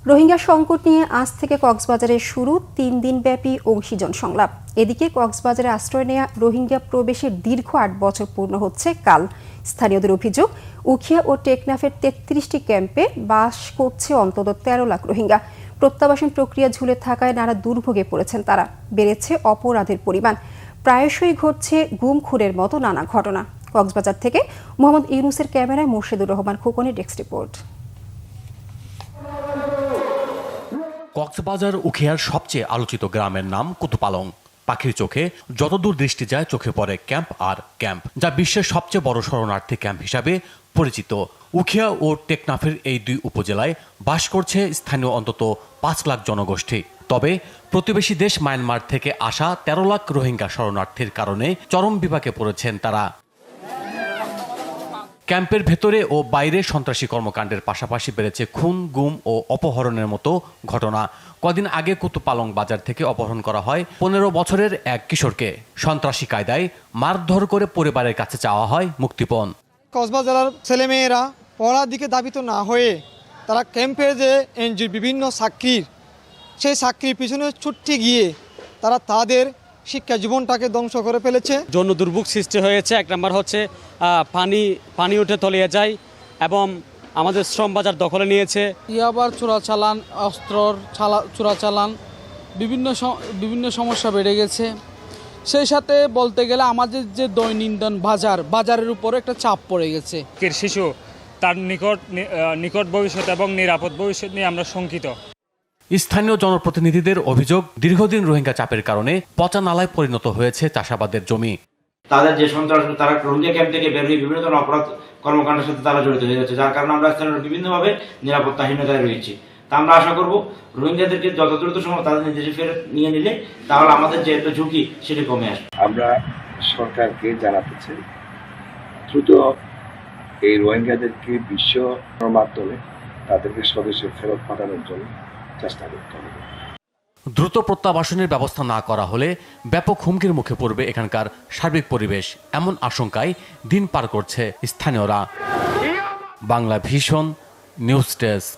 রোহিঙ্গা সংকট নিয়ে আজ থেকে কক্সবাজারে শুরু ৩ দিনব্যাপী অংশীজন সংলাপ। এদিকে কক্সবাজারে আশ্রয় নেওয়া রোহিঙ্গা প্রবেশের দীর্ঘ ৮ বছর পূর্ণ হচ্ছে কাল। স্থানীয়দের অভিযোগ, উখিয়া ও টেকনাফের ৩৩টি ক্যাম্পে বাস করছে অন্তত ১৩ লাখ রোহিঙ্গা। প্রত্যাবাসন প্রক্রিয়া ঝুলে থাকায় নানা দুর্ভোগে পড়েছেন তারা। বেড়েছে অপরাধের পরিমাণ, প্রায়শই ঘটছে গুম খুনের মতো নানা ঘটনা। কক্সবাজার থেকে মোহাম্মদ ইউনুসের ক্যামেরায় মোর্শেদুর রহমান খোকনের ডেস্ক রিপোর্ট। কক্সবাজার উখিয়ার সবচেয়ে আলোচিত গ্রামের নাম কুতুপালং। পাখির চোখে যতদূর দৃষ্টি যায় চোখে পড়ে ক্যাম্প আর ক্যাম্প, যা বিশ্বের সবচেয়ে বড় শরণার্থী ক্যাম্প হিসাবে পরিচিত। উখিয়া ও টেকনাফের এই দুই উপজেলায় বাস করছে স্থানীয় অন্তত ৫ লাখ জনগোষ্ঠী। তবে প্রতিবেশী দেশ মায়ানমার থেকে আসা ১৩ লাখ রোহিঙ্গা শরণার্থীর কারণে চরম বিপাকে পড়েছেন তারা। ক্যাম্পের ভেতরে ও বাইরে সন্ত্রাসী কর্মকাণ্ডের পাশাপাশি বেড়েছে খুন, গুম ও অপহরণের মতো ঘটনা। কদিন আগে কুতুপালং বাজার থেকে অপহরণ করা হয় ১৫ বছরের এক কিশোরকে। সন্ত্রাসী কায়দায় মারধর করে পরিবারের কাছে চাওয়া হয় মুক্তিপণ। কক্সবাজার ছেলেমেয়েরা পড়ার দিকে দাবিত না হয়ে তারা ক্যাম্পের যে এনজিওর বিভিন্ন সেই চাকরির পিছনে ছুটতে গিয়ে তারা তাদের শিক্ষা জীবনটাকে ধ্বংস করে ফেলেছে। যৌন দুর্ভোগ সৃষ্টি হয়েছে। এক নম্বর হচ্ছে পানি উঠে তলিয়ে যায় এবং আমাদের শ্রম বাজার দখলে নিয়েছে। ইয়াবার চোরাচালান, অস্ত্রর চোরাচালান, বিভিন্ন সমস্যা বেড়ে গেছে। সেই সাথে বলতে গেলে আমাদের যে দৈনন্দিন বাজারের উপরে একটা চাপ পড়ে গেছে। শিশু তার নিকট ভবিষ্যৎ এবং নিরাপদ ভবিষ্যৎ নিয়ে আমরা শঙ্কিত। স্থানীয় জনপ্রতিনিধিদের অভিযোগ, দীর্ঘদিন রোহিঙ্গা চাপের কারণে পচা নালায় পরিণত হয়েছে চাষাবাদের জমি। তাদের যে সন্ত্রাস, তারা রোহিঙ্গা ক্যাম্প থেকে বের হয়ে বিভিন্ন ধরনের অপরাধ কর্মকাণ্ডের সাথে তারা জড়িত হয়ে যাচ্ছে, যার কারণে আমরা স্থানীয় বিভিন্নভাবে নিরাপত্তাহীনতায় রয়েছি। তা আমরা আশা করব রোহিঙ্গাদেরকে যত দ্রুত সম্ভব তাদের দেশে ফেরত নিয়ে নিলে তাহলে আমাদের যে একটা ঝুঁকি সেটা কমে আসবে। আমরা সরকারকে জানাতে চাই দ্রুত এই রোহিঙ্গাদেরকে বিশ্ব মাধ্যমে তাদেরকে স্বদেশে ফেরত পাঠানোর জন্য চেষ্টা করতে হবে। দ্রুত প্রত্যাবাসনের ব্যবস্থা না করা হলে ব্যাপক হুমকির মুখে পড়বে এখানকার সার্বিক পরিবেশ, এমন আশঙ্কায় দিন পার করছে স্থানীয়রা। Bangla vision news desk.